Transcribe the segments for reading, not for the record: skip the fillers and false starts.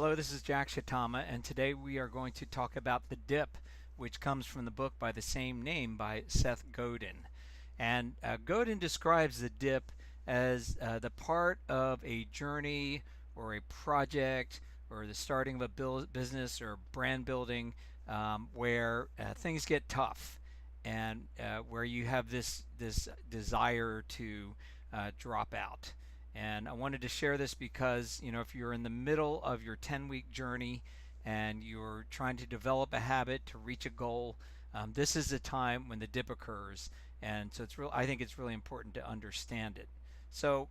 Hello, this is Jack Shitama, and today we are going to talk about the dip, which comes from the book by the same name by Seth Godin. And Godin describes the dip as the part of a journey or a project or the starting of a business or brand building where things get tough and where you have this desire to drop out. And I wanted to share this because, if you're in the middle of your 10-week journey and you're trying to develop a habit to reach a goal, this is the time when the dip occurs. And so I think it's really important to understand it. So,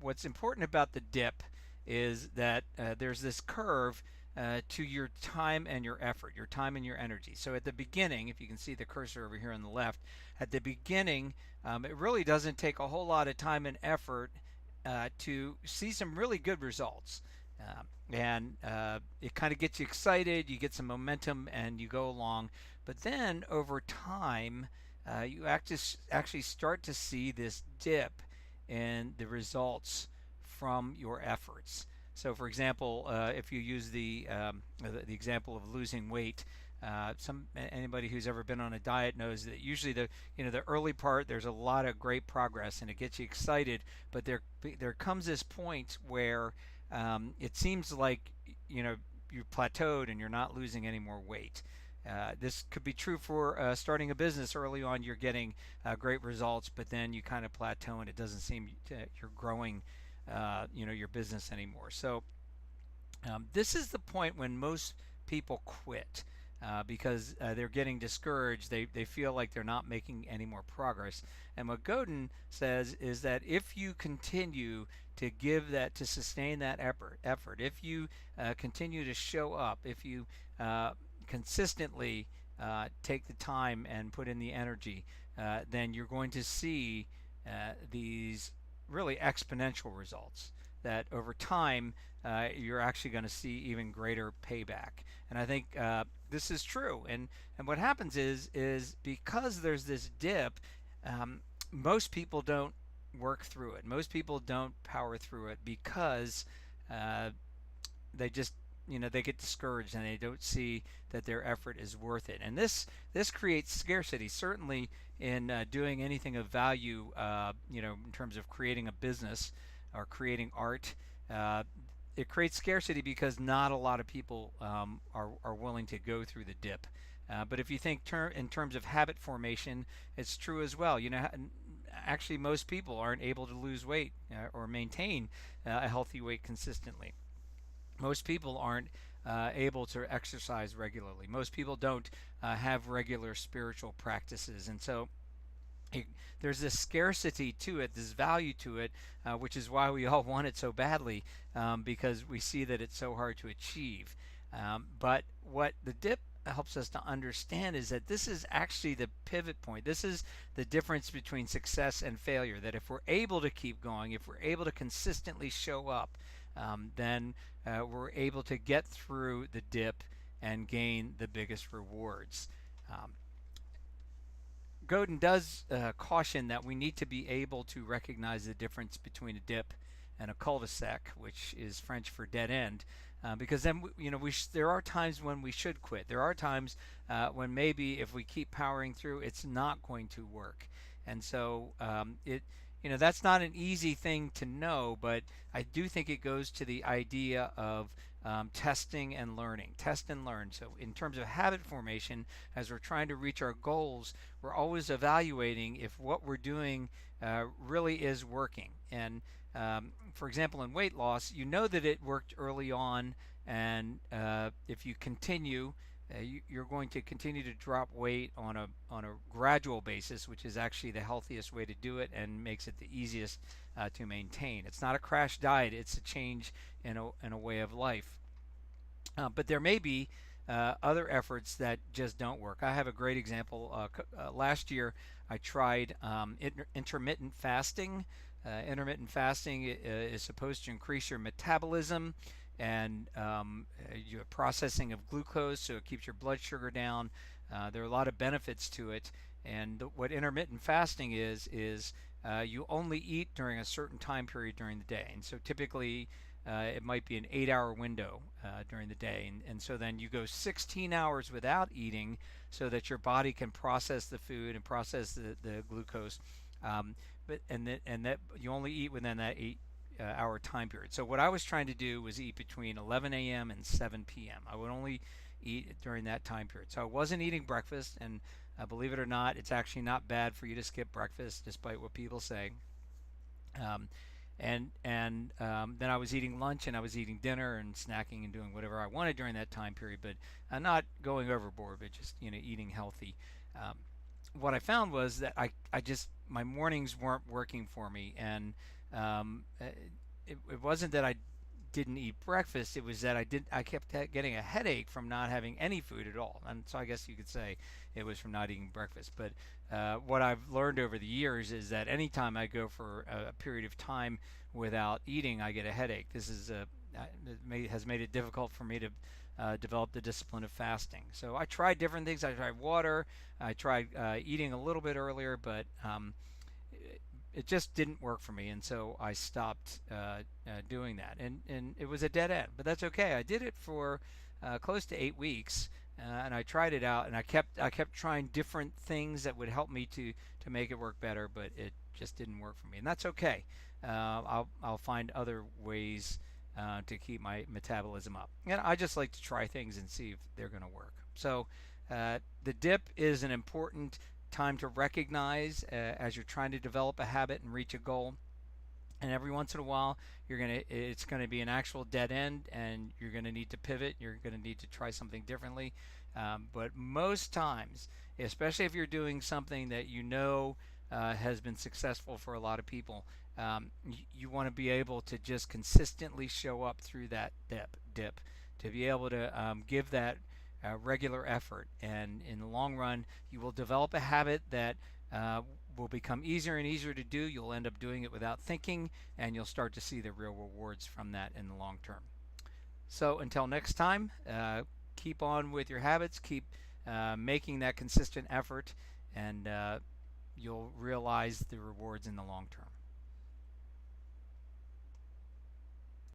what's important about the dip is that there's this curve to your time and your effort, your time and your energy. So at the beginning, if you can see the cursor over here on the left, at the beginning, it really doesn't take a whole lot of time and effort to see some really good results. And it kind of gets you excited, you get some momentum, and you go along. But then over time, you actually start to see this dip in the results from your efforts. So, for example, if you use the example of losing weight, anybody who's ever been on a diet knows that usually the early part there's a lot of great progress and it gets you excited, but there comes this point where it seems like you plateaued and you're not losing any more weight. This could be true for starting a business. Early on, you're getting great results, but then you kind of plateau and it doesn't seem you're growing, your business anymore. So this is the point when most people quit because they're getting discouraged. They feel like they're not making any more progress. And what Godin says is that if you continue to sustain that effort, if you continue to show up, if you consistently take the time and put in the energy, then you're going to see these really exponential results that over time you're actually going to see even greater payback. And I think this is true. And what happens is because there's this dip, most people don't work through it. Most people don't power through it because they just they get discouraged and they don't see that their effort is worth it. And this creates scarcity, certainly in doing anything of value, in terms of creating a business or creating art. It creates scarcity because not a lot of people are willing to go through the dip. But if you think in terms of habit formation, it's true as well. Actually, most people aren't able to lose weight or maintain a healthy weight consistently. Most people aren't able to exercise regularly. Most people don't have regular spiritual practices. And so there's this scarcity to it, this value to it, which is why we all want it so badly, because we see that it's so hard to achieve. But what the dip helps us to understand is that this is actually the pivot point. This is the difference between success and failure. That if we're able to keep going, if we're able to consistently show up, then we're able to get through the dip and gain the biggest rewards. Godin does caution that we need to be able to recognize the difference between a dip and a cul-de-sac, which is French for dead end, because then there are times when we should quit. There are times when maybe if we keep powering through, it's not going to work, and so that's not an easy thing to know, but I do think it goes to the idea of testing and learning. Test and learn. So in terms of habit formation, as we're trying to reach our goals, we're always evaluating if what we're doing really is working. And for example, in weight loss, you know that it worked early on, and if you continue, you're going to continue to drop weight on a gradual basis, which is actually the healthiest way to do it and makes it the easiest to maintain. It's not a crash diet; it's a change in a way of life. But there may be other efforts that just don't work. I have a great example. Last year, I tried intermittent fasting. Intermittent fasting is supposed to increase your metabolism and your processing of glucose, so it keeps your blood sugar down. There are a lot of benefits to it. And what intermittent fasting is you only eat during a certain time period during the day. And so typically it might be an 8-hour window during the day. And so then you go 16 hours without eating so that your body can process the food and process the glucose. Um, and that you only eat within that 8 hour time period. So what I was trying to do was eat between 11 a.m. and 7 p.m. I would only eat during that time period. So I wasn't eating breakfast, and believe it or not, it's actually not bad for you to skip breakfast, despite what people say. Um, and then I was eating lunch and I was eating dinner and snacking and doing whatever I wanted during that time period, but not going overboard, but just eating healthy. Um, what I found was that I just my mornings weren't working for me, and it wasn't that I didn't eat breakfast. It was that I kept getting a headache from not having any food at all, and so I guess you could say it was from not eating breakfast. But what I've learned over the years is that anytime I go for a period of time without eating, I get a headache. This is has made it difficult for me to develop the discipline of fasting. So I tried different things. I tried water. I tried eating a little bit earlier, but it just didn't work for me, and so I stopped doing that. And it was a dead end, but that's okay. I did it for close to 8 weeks, and I tried it out, and I kept trying different things that would help me to make it work better, but it just didn't work for me, and that's okay. I'll find other ways to keep my metabolism up, and I just like to try things and see if they're going to work. So the dip is an important time to recognize as you're trying to develop a habit and reach a goal. And every once in a while, it's gonna be an actual dead end, and you're gonna need to pivot. You're gonna need to try something differently. But most times, especially if you're doing something that has been successful for a lot of people, you want to be able to just consistently show up through that dip to be able to give that regular effort. And in the long run, you will develop a habit that will become easier and easier to do. You'll end up doing it without thinking, and you'll start to see the real rewards from that in the long term. So until next time, keep on with your habits, keep making that consistent effort, and you'll realize the rewards in the long term.